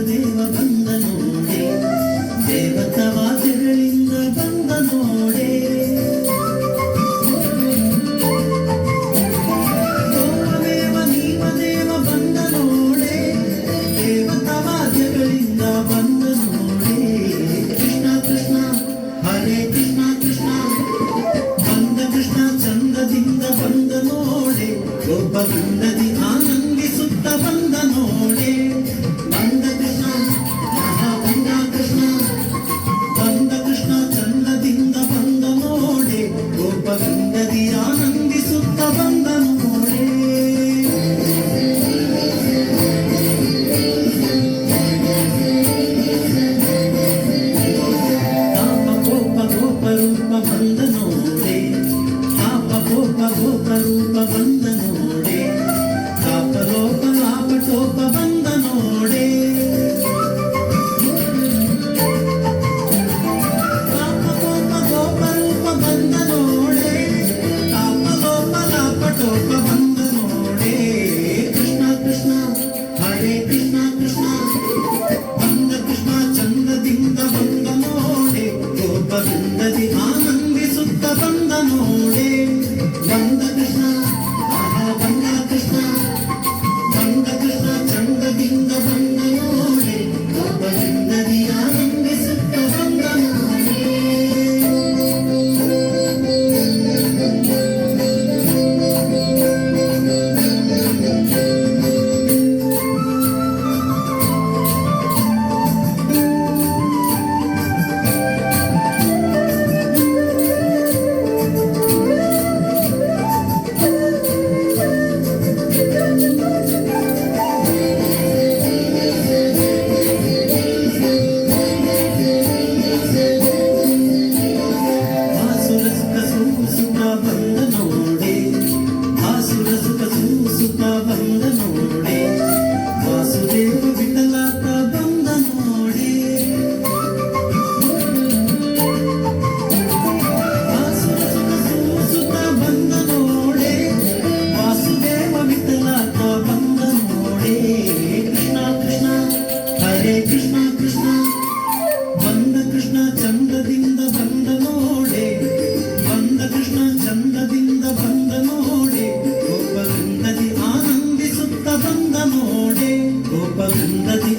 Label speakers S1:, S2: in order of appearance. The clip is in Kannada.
S1: ದೇವ ಬಂದ ನೋಡೆ, ದೇವತವಾದ್ಯಗಳಿಂದ ಬಂದ ನೋಡೆ. ಸೋಮದೇವ ನೀವದೇವ ಬಂದ ನೋಡೆ, ದೇವತವಾದ್ಯಗಳಿಂದ ಬಂದ ನೋಡೆ. ಕೃಷ್ಣ ಕೃಷ್ಣ ಹರೇ ಕೃಷ್ಣ ಕೃಷ್ಣ, ಬಂದ ಕೃಷ್ಣ ಚಂದದಿಂದ ಬಂದ ನೋಡೆ, ಗೋಪವೃಂದದಿ ಆನಂದಿಸುತ್ತ ಬಂದ ನೋಡೆ. ಬಂದ ಕೃಷ್ಣ ಬಂದ ಕೃಷ್ಣ, ಬಂದ ಕೃಷ್ಣ ಚಂದದಿಂದ ಬಂದ ನೋಡೆ, ಗೋಪವೃಂದದಿ ಆನಂದಿಸುತ್ತ ಬಂದ ನೋಡೆ. ತಾಪ ಕೋಪ ಗೋಪ ರೂಪ ಬಂದ ನೋಡೆ, ತಾಪ ಕೋಪ ಗೋಪ ರೂಪ ಬಂದ ನೋಡೆ, ತಾಪ ಲೋಪ ಲಾಪ ಟೋಪ ಬಂದ ನೋಡೆ. ತಾಪ ಕೋಪ ಗೋಪ ರೂಪ ಬಂದ ನೋಡೆ, ತಾಪ ಲೋಪ ಲಾಪ ಟೋಪ ಬಂದ ನೋಡೆ. ಕೃಷ್ಣ ಕೃಷ್ಣ ಹರೇ ಕೃಷ್ಣ ಕೃಷ್ಣ, ಬಂದ ಕೃಷ್ಣ ಚಂದದಿಂದ ಬಂದ ನೋಡೆ, ಗೋಪವೃಂದದಿ ಆನಂದಿಸುತ್ತ ಬಂದ ನೋಡೆ. ಬಂದ ಕೃಷ್ಣ ಬಂದ ಕೃಷ್ಣ, ಬಂದ ಕೃಷ್ಣ ಚಂದದಿಂದ ಬಂದ ನೋಡೆ, ಗೋಪವೃಂದದಿ ಆನಂದಿಸುತ್ತ ಬಂದ ನೋಡೆ. ಆಸುರ ಸುಖ ಸೂಸುತ್ತ ಬಂದ ನೋಡೆ, ಆಸುರ ಸುಖ ಸೂಸುತ್ತ ಬಂದ ನೋಡೆ, ವಾಸುದೇವ ವಿಠಲಾತ ಬಂದ ನೋಡೆ. ಆಸುರ ಸುಖ ಸೂಸುತ್ತ ಬಂದ ನೋಡೆ, ವಾಸುದೇವ ವಿಠಲಾತ ಬಂದ ನೋಡೆ. ಕೃಷ್ಣ ಕೃಷ್ಣ ಹರೇ ಕೃಷ್ಣ ಕೃಷ್ಣ, ಬಂದ ಕೃಷ್ಣ ಚಂದದಿಂದ ಬಂದ ನೋಡೆ, ಬಂದ ಕೃಷ್ಣ ಚಂದದಿಂದ ಬಂದ ನೋಡೆ, ಗೋಪವೃಂದದಿ ಆನಂದಿಸುತ್ತ ಬಂದ ನೋಡೆ, ಗೋಪವೃಂದದಿ